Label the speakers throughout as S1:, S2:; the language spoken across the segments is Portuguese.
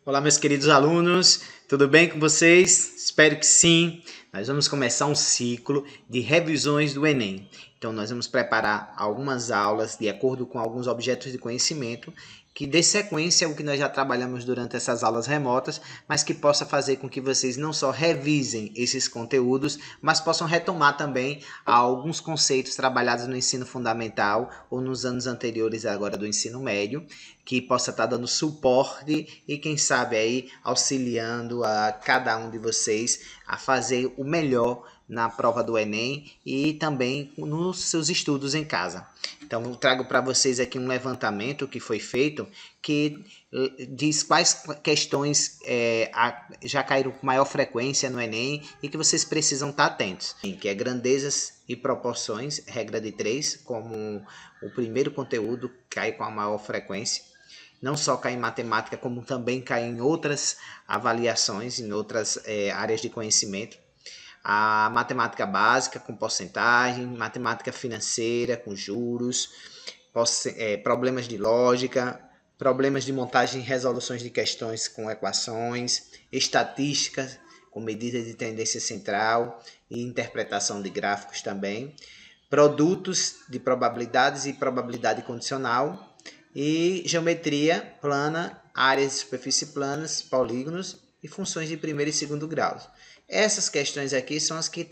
S1: Olá, meus queridos alunos, tudo bem com vocês? Espero que sim. Nós vamos começar um ciclo de revisões do Enem. Então, nós vamos preparar algumas aulas de acordo com alguns objetos de conhecimento que dê sequência ao que nós já trabalhamos durante essas aulas remotas, mas que possa fazer com que vocês não só revisem esses conteúdos, mas possam retomar também alguns conceitos trabalhados no ensino fundamental ou nos anos anteriores agora do ensino médio, que possa estar dando suporte e quem sabe aí auxiliando a cada um de vocês a fazer o melhor na prova do Enem e também nos seus estudos em casa. Então, eu trago para vocês aqui um levantamento que foi feito que diz quais questões já caíram com maior frequência no Enem e que vocês precisam estar atentos. Que é grandezas e proporções, regra de 3, como o primeiro conteúdo cai com a maior frequência. Não só cai em matemática, como também cai em outras avaliações, em outras áreas de conhecimento. A matemática básica com porcentagem, matemática financeira com juros, problemas de lógica, problemas de montagem e resoluções de questões com equações, estatística com medida de tendência central e interpretação de gráficos também, produtos de probabilidades e probabilidade condicional e geometria plana, áreas de superfície planas, polígonos e funções de primeiro e segundo graus. Essas questões aqui são as que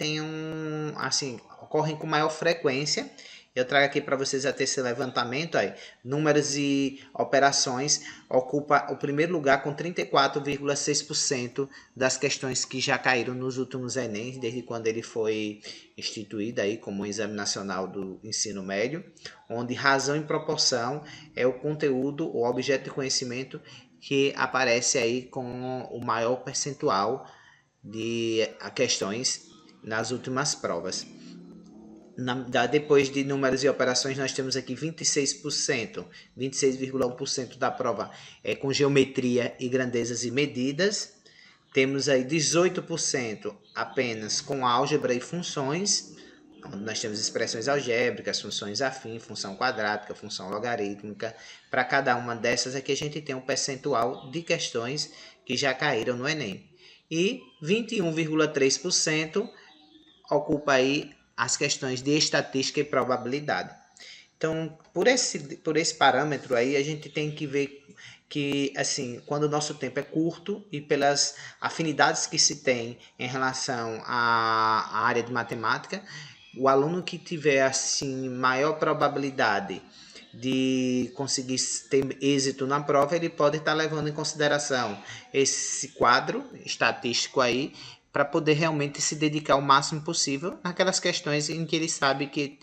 S1: ocorrem com maior frequência. Eu trago aqui para vocês até esse levantamento aí. Números e operações ocupa o primeiro lugar com 34,6% das questões que já caíram nos últimos Enem, desde quando ele foi instituído aí como um exame nacional do ensino médio, onde razão e proporção é o conteúdo, o objeto de conhecimento que aparece aí com o maior percentual de questões nas últimas provas. Depois de números e operações, nós temos aqui 26%, 26,1% da prova com geometria e grandezas e medidas. Temos aí 18% apenas com álgebra e funções. Nós temos expressões algébricas, funções afins, função quadrática, função logarítmica. Para cada uma dessas aqui a gente tem um percentual de questões que já caíram no Enem. E 21,3% ocupa aí as questões de estatística e probabilidade. Então, por esse parâmetro aí, a gente tem que ver que, assim, quando o nosso tempo é curto e pelas afinidades que se tem em relação à área de matemática, o aluno que tiver, assim, maior probabilidade de conseguir ter êxito na prova, ele pode estar levando em consideração esse quadro estatístico aí para poder realmente se dedicar o máximo possível naquelas questões em que ele sabe que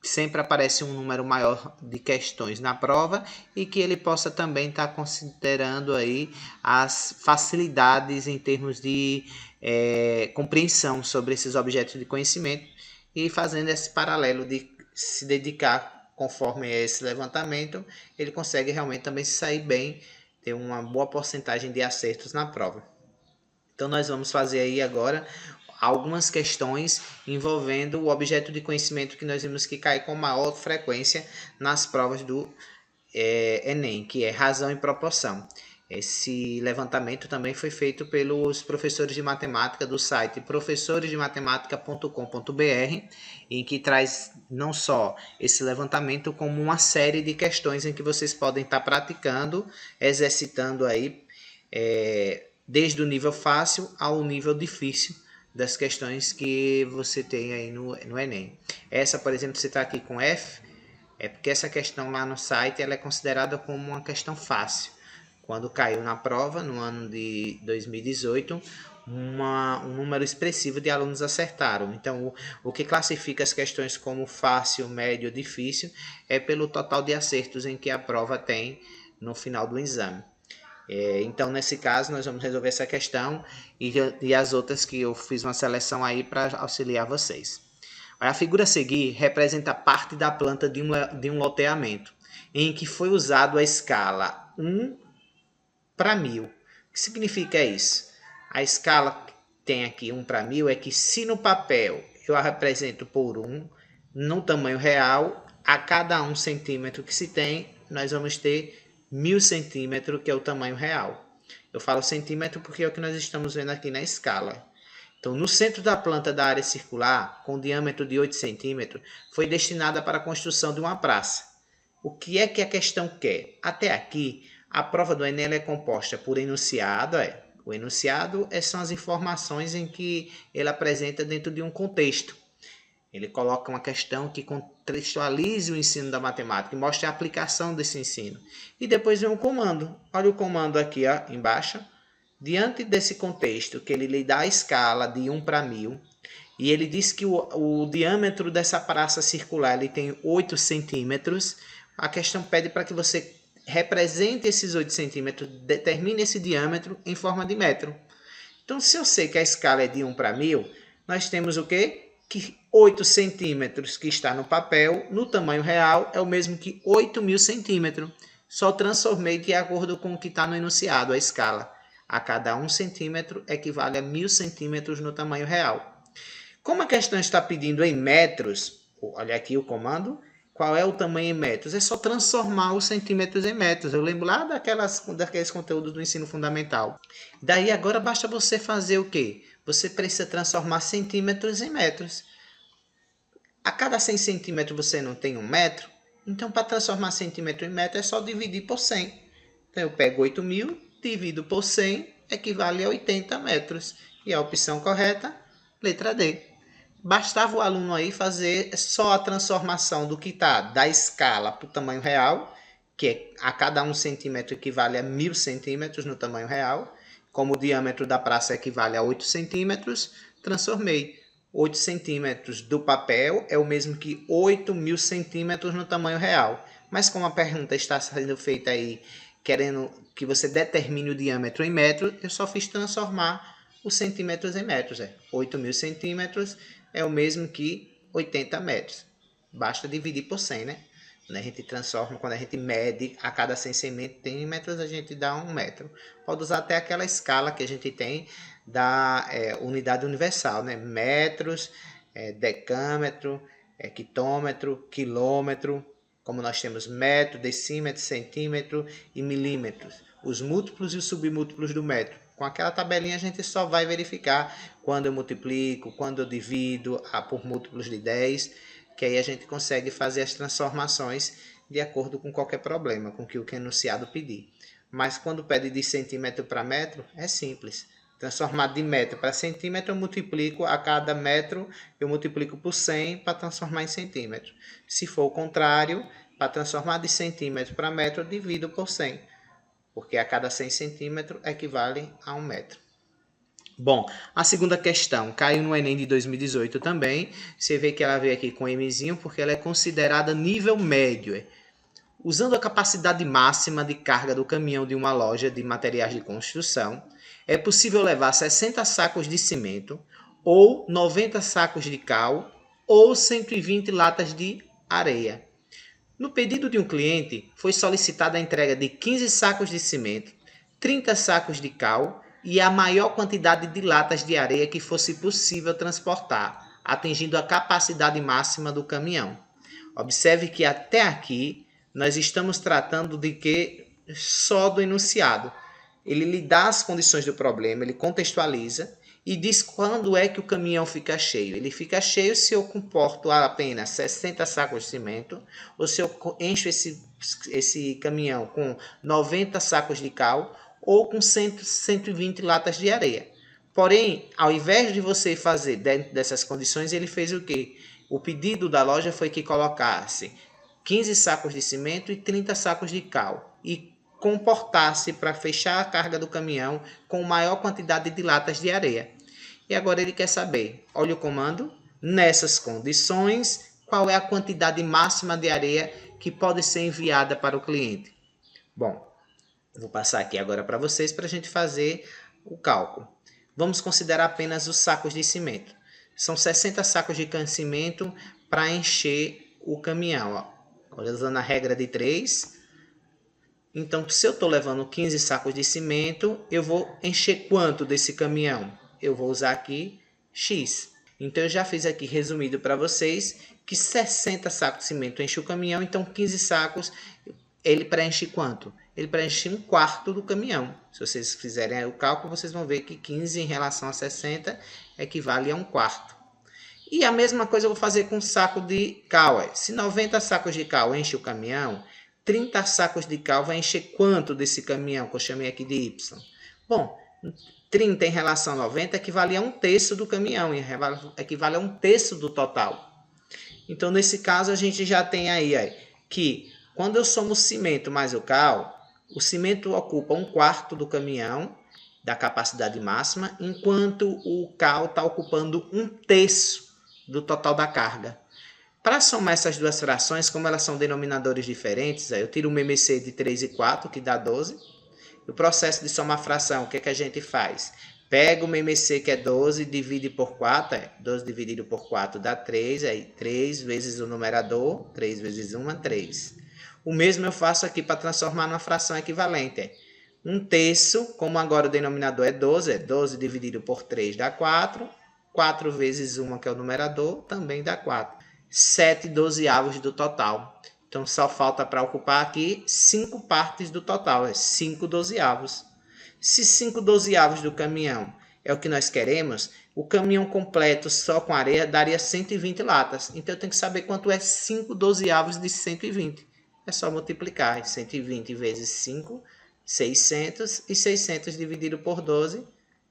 S1: sempre aparece um número maior de questões na prova e que ele possa também estar considerando aí as facilidades em termos de compreensão sobre esses objetos de conhecimento e fazendo esse paralelo de se dedicar conforme esse levantamento, ele consegue realmente também se sair bem, ter uma boa porcentagem de acertos na prova. Então, nós vamos fazer aí agora algumas questões envolvendo o objeto de conhecimento que nós vimos que cai com maior frequência nas provas do Enem, que é razão e proporção. Esse levantamento também foi feito pelos professores de matemática do site professoresdematemática.com.br, em que traz não só esse levantamento, como uma série de questões em que vocês podem estar praticando, exercitando aí, desde o nível fácil ao nível difícil das questões que você tem aí no Enem. Essa, por exemplo, você está aqui com F, é porque essa questão lá no site ela é considerada como uma questão fácil. Quando caiu na prova, no ano de 2018, um número expressivo de alunos acertaram. Então, o que classifica as questões como fácil, médio ou difícil é pelo total de acertos em que a prova tem no final do exame. Então, nesse caso, nós vamos resolver essa questão e as outras que eu fiz uma seleção aí para auxiliar vocês. A figura a seguir representa parte da planta de um loteamento, em que foi usado a escala 1 para 1000. O que significa isso? A escala que tem aqui 1 para 1000 é que se no papel eu a represento por 1, no tamanho real, a cada 1 centímetro que se tem, nós vamos ter 1000 centímetros, que é o tamanho real. Eu falo centímetro porque é o que nós estamos vendo aqui na escala. Então, no centro da planta da área circular, com diâmetro de 8 centímetros, foi destinada para a construção de uma praça. O que é que a questão quer? Até aqui, a prova do Enem é composta por enunciado. O enunciado são as informações em que ele apresenta dentro de um contexto. Ele coloca uma questão que contextualize o ensino da matemática e mostre a aplicação desse ensino. E depois vem um comando. Olha o comando aqui embaixo. Diante desse contexto, que ele lhe dá a escala de 1 para 1000, e ele diz que o diâmetro dessa praça circular ele tem 8 centímetros, a questão pede para que você represente esses 8 centímetros, determine esse diâmetro em forma de metro. Então, se eu sei que a escala é de 1 para 1000, nós temos o quê? Que 8 centímetros que está no papel, no tamanho real, é o mesmo que 8.000 centímetros. Só transformei de acordo com o que está no enunciado, a escala. A cada 1 centímetro equivale a 1.000 centímetros no tamanho real. Como a questão está pedindo em metros, olha aqui o comando, qual é o tamanho em metros? É só transformar os centímetros em metros. Eu lembro lá daqueles conteúdos do ensino fundamental. Daí agora basta você fazer o quê? Você precisa transformar centímetros em metros. A cada 100 centímetros você não tem 1 metro? Então, para transformar centímetro em metro, é só dividir por 100. Então, eu pego 8.000, divido por 100, equivale a 80 metros. E a opção correta, letra D. Bastava o aluno aí fazer só a transformação do que está da escala para o tamanho real, que é a cada 1 centímetro equivale a 1.000 centímetros no tamanho real. Como o diâmetro da praça equivale a 8 centímetros, transformei. 8 centímetros do papel é o mesmo que 8.000 centímetros no tamanho real. Mas como a pergunta está sendo feita aí, querendo que você determine o diâmetro em metros, eu só fiz transformar os centímetros em metros. 8.000 centímetros é o mesmo que 80 metros. Basta dividir por 100, né? Quando a gente transforma, quando a gente mede a cada 100 centímetros, a gente dá 1 metro. Pode usar até aquela escala que a gente tem da unidade universal, né? Metros, decâmetro, hectômetro, quilômetro, como nós temos metro, decímetro, centímetro e milímetros. Os múltiplos e os submúltiplos do metro. Com aquela tabelinha a gente só vai verificar quando eu multiplico, quando eu divido por múltiplos de 10, que aí a gente consegue fazer as transformações de acordo com qualquer problema, com que o enunciado pedir. Mas quando pede de centímetro para metro, é simples. Transformar de metro para centímetro, eu multiplico a cada metro, eu multiplico por 100 para transformar em centímetro. Se for o contrário, para transformar de centímetro para metro, eu divido por 100, porque a cada 100 centímetros equivale a 1 metro. Bom, a segunda questão caiu no Enem de 2018 também. Você vê que ela veio aqui com Mzinho porque ela é considerada nível médio. Usando a capacidade máxima de carga do caminhão de uma loja de materiais de construção, é possível levar 60 sacos de cimento, ou 90 sacos de cal, ou 120 latas de areia. No pedido de um cliente, foi solicitada a entrega de 15 sacos de cimento, 30 sacos de cal e a maior quantidade de latas de areia que fosse possível transportar, atingindo a capacidade máxima do caminhão. Observe que até aqui nós estamos tratando de que só do enunciado. Ele lhe dá as condições do problema, ele contextualiza e diz quando é que o caminhão fica cheio. Ele fica cheio se eu comporto apenas 60 sacos de cimento, ou se eu encho esse caminhão com 90 sacos de cal, ou com 120 latas de areia. Porém, ao invés de você fazer dentro dessas condições, ele fez o quê? O pedido da loja foi que colocasse 15 sacos de cimento e 30 sacos de cal e comportasse para fechar a carga do caminhão com maior quantidade de latas de areia. E agora ele quer saber, olha o comando, nessas condições, qual é a quantidade máxima de areia que pode ser enviada para o cliente. Bom, vou passar aqui agora para vocês para a gente fazer o cálculo. Vamos considerar apenas os sacos de cimento. São 60 sacos de cimento para encher o caminhão. Usando a regra de 3. Então, se eu estou levando 15 sacos de cimento, eu vou encher quanto desse caminhão? Eu vou usar aqui X. Então, eu já fiz aqui resumido para vocês que 60 sacos de cimento enche o caminhão, então 15 sacos ele preenche quanto? ele preenche 1/4 do caminhão. Se vocês fizerem o cálculo, vocês vão ver que 15 em relação a 60 equivale a 1/4. E a mesma coisa eu vou fazer com o saco de cal. Se 90 sacos de cal enche o caminhão, 30 sacos de cal vai encher quanto desse caminhão, que eu chamei aqui de Y? Bom, 30 em relação a 90 equivale a 1/3 do caminhão, equivale a 1/3 do total. Então, nesse caso, a gente já tem aí que quando eu somo o cimento mais o cal, o cimento ocupa 1/4 do caminhão, da capacidade máxima, enquanto o cal está ocupando 1/3 do total da carga. Para somar essas duas frações, como elas são denominadores diferentes, eu tiro o MMC de 3 e 4, que dá 12. O processo de somar fração, o que a gente faz? Pega o MMC, que é 12, divide por 4, 12 dividido por 4 dá 3, aí 3 vezes o numerador, 3 vezes 1 é 3. O mesmo eu faço aqui para transformar numa fração equivalente. 1/3, como agora o denominador é 12 dividido por 3 dá 4, 4 vezes 1, que é o numerador, também dá 4. 7/12 do total. Então, só falta para ocupar aqui 5 partes do total, 5/12. Se 5/12 do caminhão é o que nós queremos, o caminhão completo só com areia daria 120 latas. Então, eu tenho que saber quanto é 5/12 de 120. É só multiplicar 120 vezes 5, 600, e 600 dividido por 12,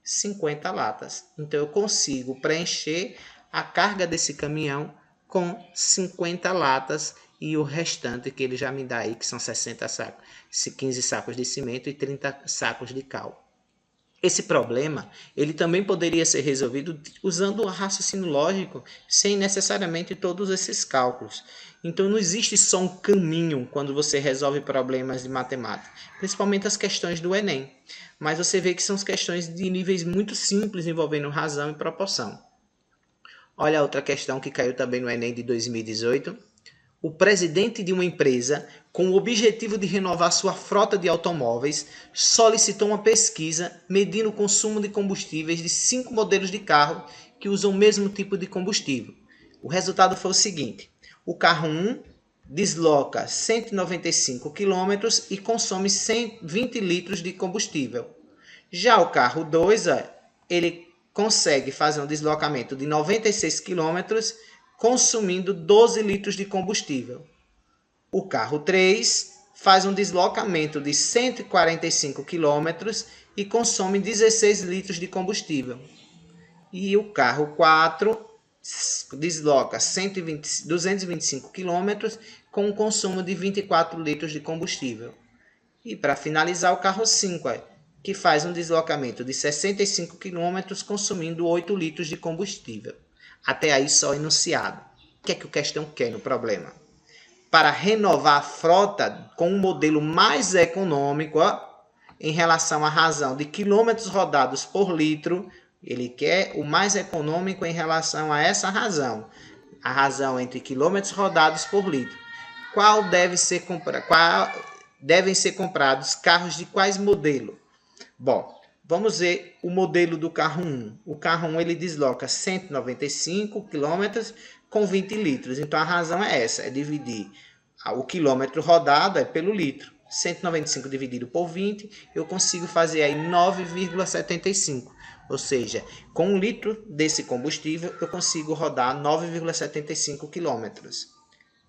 S1: 50 latas. Então, eu consigo preencher a carga desse caminhão com 50 latas e o restante que ele já me dá aí, que são 60 sacos, 15 sacos de cimento e 30 sacos de cal. Esse problema, ele também poderia ser resolvido usando o raciocínio lógico, sem necessariamente todos esses cálculos. Então, não existe só um caminho quando você resolve problemas de matemática, principalmente as questões do Enem. Mas você vê que são questões de níveis muito simples, envolvendo razão e proporção. Olha a outra questão que caiu também no Enem de 2018. O presidente de uma empresa, com o objetivo de renovar sua frota de automóveis, solicitou uma pesquisa medindo o consumo de combustíveis de 5 modelos de carro que usam o mesmo tipo de combustível. O resultado foi o seguinte: o carro 1 desloca 195 km e consome 120 litros de combustível. Já o carro 2, ele consegue fazer um deslocamento de 96 km, consumindo 12 litros de combustível. O carro 3 faz um deslocamento de 145 km e consome 16 litros de combustível. E o carro 4 desloca 225 km com um consumo de 24 litros de combustível. E para finalizar, o carro 5, que faz um deslocamento de 65 km consumindo 8 litros de combustível. Até aí só enunciado. O que é que o questão quer no problema? Para renovar a frota com um modelo mais econômico, em relação à razão de quilômetros rodados por litro, ele quer o mais econômico em relação a essa razão. A razão entre quilômetros rodados por litro. Devem ser comprados carros de quais modelo? Bom, vamos ver o modelo do carro 1. O carro 1 ele desloca 195 km com 20 litros. Então, a razão é essa, é dividir o quilômetro rodado pelo litro. 195 dividido por 20, eu consigo fazer aí 9,75. Ou seja, com 1 litro desse combustível, eu consigo rodar 9,75 quilômetros.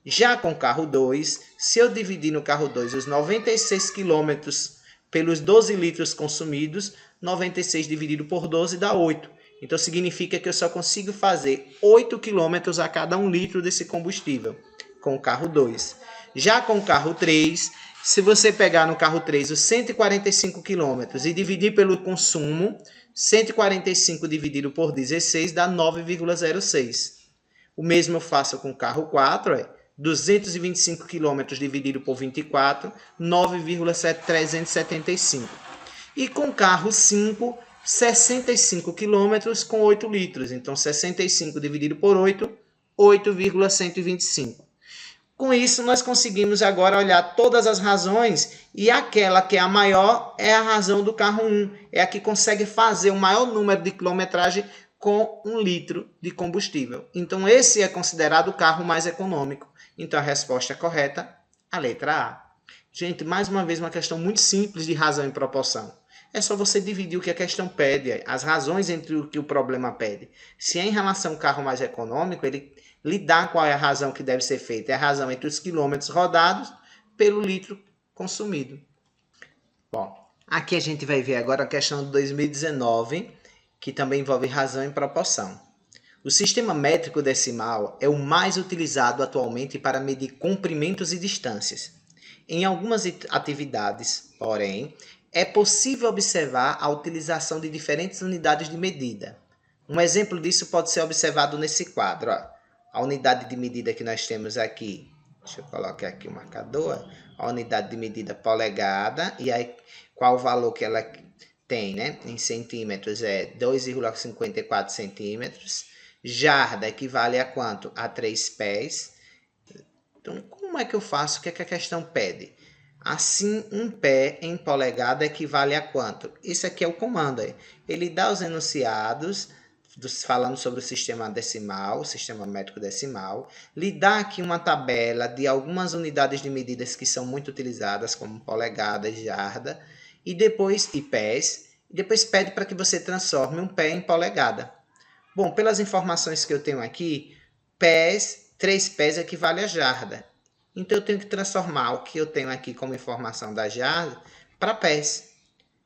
S1: Já com o carro 2, se eu dividir no carro 2 os 96 quilômetros pelos 12 litros consumidos, 96 dividido por 12 dá 8. Então, significa que eu só consigo fazer 8 quilômetros a cada 1 litro desse combustível, com o carro 2. Já com o carro 3, se você pegar no carro 3 os 145 quilômetros e dividir pelo consumo, 145 dividido por 16 dá 9,06. O mesmo eu faço com o carro 4, 225 km dividido por 24, 9,375. E com o carro 5, 65 km com 8 litros. Então, 65 dividido por 8, 8,125. Com isso, nós conseguimos agora olhar todas as razões e aquela que é a maior é a razão do carro 1. É a que consegue fazer o maior número de quilometragem com 1 litro de combustível. Então, esse é considerado o carro mais econômico. Então, a resposta correta, a letra A. Gente, mais uma vez, uma questão muito simples de razão e proporção. É só você dividir o que a questão pede, as razões entre o que o problema pede. Se é em relação ao carro mais econômico, ele lhe dá qual é a razão que deve ser feita. É a razão entre os quilômetros rodados pelo litro consumido. Bom, aqui a gente vai ver agora a questão de 2019, que também envolve razão e proporção. O sistema métrico decimal é o mais utilizado atualmente para medir comprimentos e distâncias. Em algumas atividades, porém, é possível observar a utilização de diferentes unidades de medida. Um exemplo disso pode ser observado nesse quadro. Ó. A unidade de medida que nós temos aqui, deixa eu colocar aqui o marcador, a unidade de medida polegada, e aí qual o valor que ela tem, né? Em centímetros é 2,54 centímetros. Jarda equivale a quanto? A 3 pés. Então, como é que eu faço? O que é que a questão pede? Assim, um pé em polegada equivale a quanto? Isso aqui é o comando. Aí. Ele dá os enunciados, falando sobre o sistema decimal, o sistema métrico decimal. Lhe dá aqui uma tabela de algumas unidades de medidas que são muito utilizadas, como polegada, jarda, e depois pés. E depois pede para que você transforme um pé em polegada. Bom, pelas informações que eu tenho aqui, pés, 3 pés equivale a jarda. Então, eu tenho que transformar o que eu tenho aqui como informação da jarda para pés.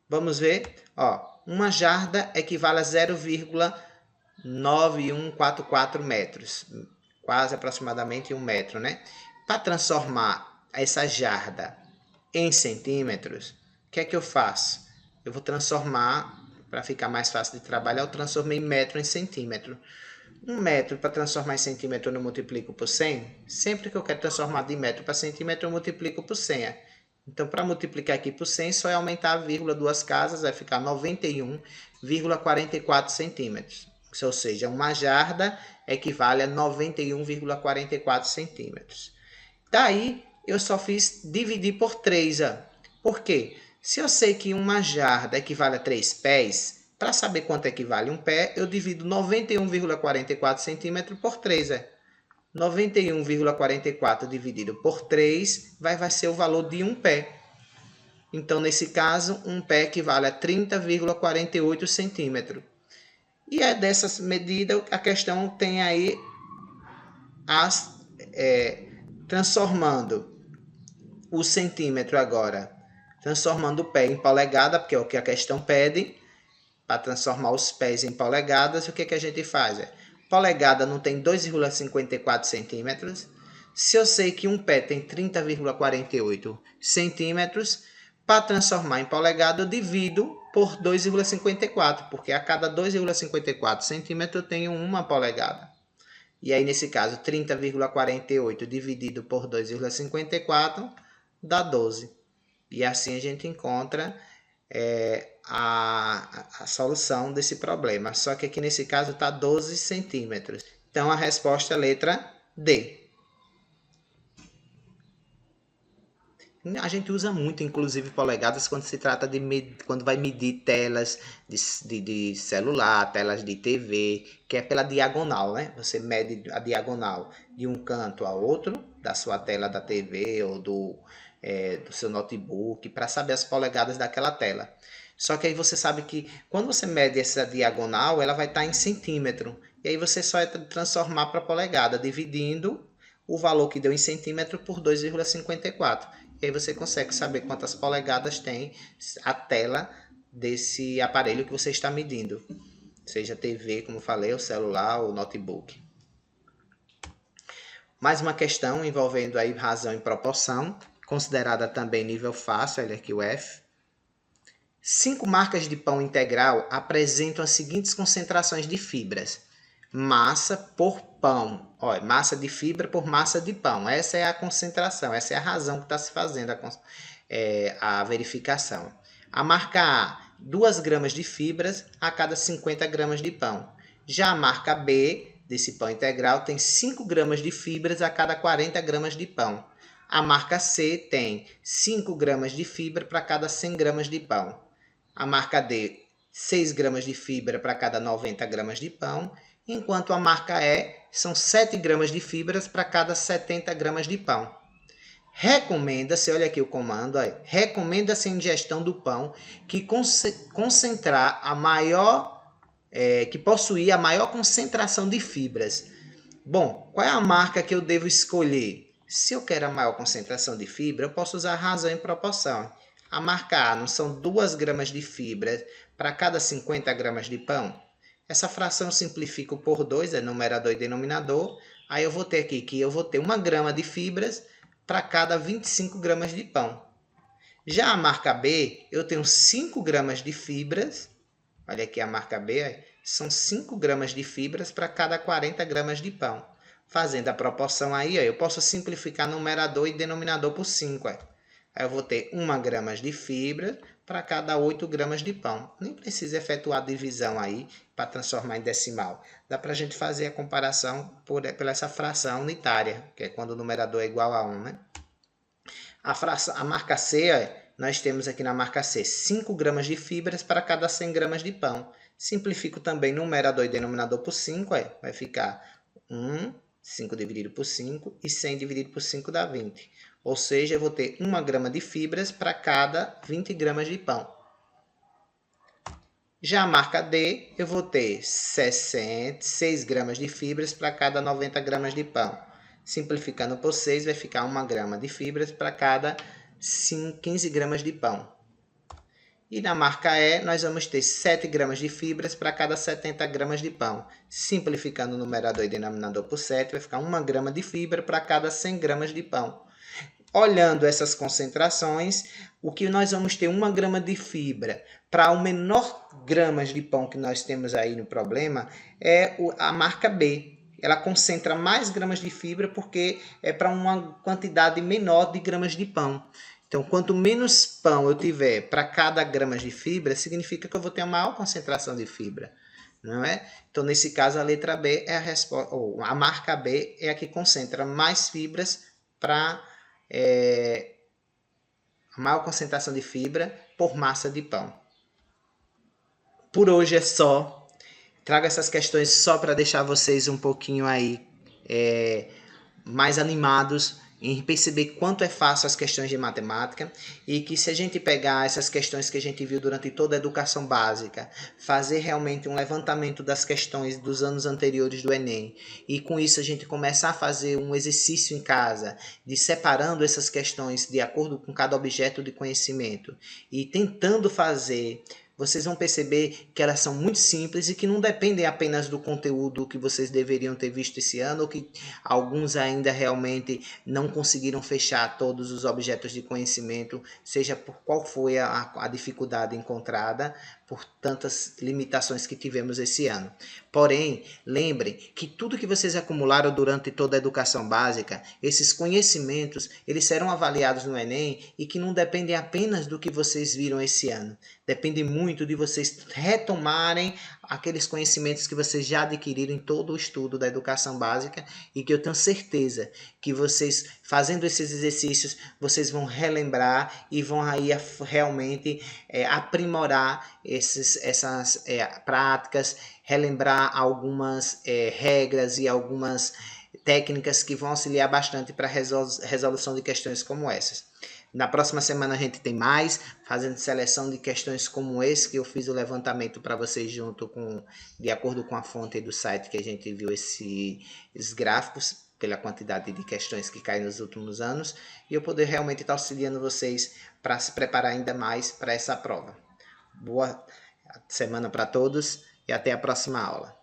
S1: Vamos ver? Ó, uma jarda equivale a 0,9144 metros. Quase aproximadamente 1 metro, né? Para transformar essa jarda em centímetros, o que é que eu faço? Eu vou transformar, para ficar mais fácil de trabalhar, eu transformei metro em centímetro. 1 metro para transformar em centímetro eu multiplico por 100. Sempre que eu quero transformar de metro para centímetro, eu multiplico por 100. Então, para multiplicar aqui por 100, só é aumentar a vírgula duas casas, vai ficar 91,44 centímetros. Ou seja, uma jarda equivale a 91,44 centímetros. Daí, eu só fiz dividir por 3. Por quê? Se eu sei que uma jarda equivale a 3 pés, para saber quanto equivale um pé, eu divido 91,44 centímetros por 3. 91,44 dividido por 3 vai ser o valor de um pé. Então, nesse caso, um pé equivale a 30,48 centímetros. E é dessas medidas, a questão tem aí transformando o centímetro agora, transformando o pé em polegada, porque é o que a questão pede, para transformar os pés em polegadas, o que, que a gente faz? Polegada não tem 2,54 centímetros. Se eu sei que um pé tem 30,48 centímetros, para transformar em polegada, eu divido por 2,54, porque a cada 2,54 centímetros eu tenho uma polegada. E aí, nesse caso, 30,48 dividido por 2,54 dá 12. E assim a gente encontra a solução desse problema. Só que aqui nesse caso está 12 centímetros. Então, a resposta é a letra D. A gente usa muito, inclusive, polegadas quando se trata de quando vai medir telas de celular, telas de TV, que é pela diagonal, né? Você mede a diagonal de um canto a outro da sua tela da TV ou do seu notebook para saber as polegadas daquela tela. Só que aí você sabe que quando você mede essa diagonal, ela vai estar em centímetro. E aí você só vai transformar para polegada, dividindo o valor que deu em centímetro por 2,54. E aí você consegue saber quantas polegadas tem a tela desse aparelho que você está medindo. Seja TV, como falei, o celular ou notebook. Mais uma questão envolvendo aí razão e proporção, considerada também nível fácil, olha aqui o F. 5 marcas de pão integral apresentam as seguintes concentrações de fibras. Massa por pão. Olha, massa de fibra por massa de pão. Essa é a concentração, essa é a razão que está se fazendo a verificação. A marca A, 2 gramas de fibras a cada 50 gramas de pão. Já a marca B, desse pão integral, tem 5 gramas de fibras a cada 40 gramas de pão. A marca C tem 5 gramas de fibra para cada 100 gramas de pão. A marca D, 6 gramas de fibra para cada 90 gramas de pão. Enquanto a marca E são 7 gramas de fibras para cada 70 gramas de pão. Recomenda-se, olha aqui o comando, recomenda-se a ingestão do pão que concentrar a maior, que possuir a maior concentração de fibras. Bom, qual é a marca que eu devo escolher? Se eu quero a maior concentração de fibra, eu posso usar razão em proporção. A marca A não são 2 gramas de fibra para cada 50 gramas de pão? Essa fração eu simplifico por 2, é numerador e denominador. Aí eu vou ter aqui que eu vou ter 1 grama de fibras para cada 25 gramas de pão. Já a marca B, eu tenho 5 gramas de fibras. Olha aqui a marca B, são 5 gramas de fibras para cada 40 gramas de pão. Fazendo a proporção aí, eu posso simplificar numerador e denominador por 5. Aí eu vou ter 1 grama de fibra para cada 8 gramas de pão. Nem precisa efetuar a divisão aí para transformar em decimal. Dá para a gente fazer a comparação por essa fração unitária, que é quando o numerador é igual a 1, né? A marca C, nós temos aqui na marca C 5 gramas de fibras para cada 100 gramas de pão. Simplifico também numerador e denominador por 5, vai ficar 5 dividido por 5 e 100 dividido por 5 dá 20. Ou seja, eu vou ter 1 grama de fibras para cada 20 gramas de pão. Já a marca D, eu vou ter 6 gramas de fibras para cada 90 gramas de pão. Simplificando por 6, vai ficar 1 grama de fibras para cada 15 gramas de pão. E na marca E, nós vamos ter 7 gramas de fibras para cada 70 gramas de pão. Simplificando o numerador e denominador por 7, vai ficar 1 grama de fibra para cada 100 gramas de pão. Olhando essas concentrações, o que nós vamos ter 1 grama de fibra para o menor gramas de pão que nós temos aí no problema é a marca B. Ela concentra mais gramas de fibra porque é para uma quantidade menor de gramas de pão. Então, quanto menos pão eu tiver para cada grama de fibra, significa que eu vou ter a maior concentração de fibra, não é? Então, nesse caso, a letra B é a resposta, ou a marca B é a que concentra mais fibras para a maior concentração de fibra por massa de pão. Por hoje é só. Trago essas questões só para deixar vocês um pouquinho aí mais animados em perceber quanto é fácil as questões de matemática e que se a gente pegar essas questões que a gente viu durante toda a educação básica, fazer realmente um levantamento das questões dos anos anteriores do Enem e com isso a gente começar a fazer um exercício em casa de separando essas questões de acordo com cada objeto de conhecimento e tentando fazer, vocês vão perceber que elas são muito simples e que não dependem apenas do conteúdo que vocês deveriam ter visto esse ano ou que alguns ainda realmente não conseguiram fechar todos os objetos de conhecimento, seja por qual foi a dificuldade encontrada, por tantas limitações que tivemos esse ano. Porém, lembrem que tudo que vocês acumularam durante toda a educação básica, esses conhecimentos, eles serão avaliados no Enem e que não dependem apenas do que vocês viram esse ano. Depende muito de vocês retomarem aqueles conhecimentos que vocês já adquiriram em todo o estudo da educação básica e que eu tenho certeza que vocês, fazendo esses exercícios, vocês vão relembrar e vão aí realmente aprimorar essas práticas, relembrar algumas regras e algumas técnicas que vão auxiliar bastante para a resolução de questões como essas. Na próxima semana a gente tem mais, fazendo seleção de questões como esse, que eu fiz o levantamento para vocês de acordo com a fonte do site que a gente viu esses gráficos, pela quantidade de questões que caem nos últimos anos, e eu poder realmente estar auxiliando vocês para se preparar ainda mais para essa prova. Boa semana para todos e até a próxima aula.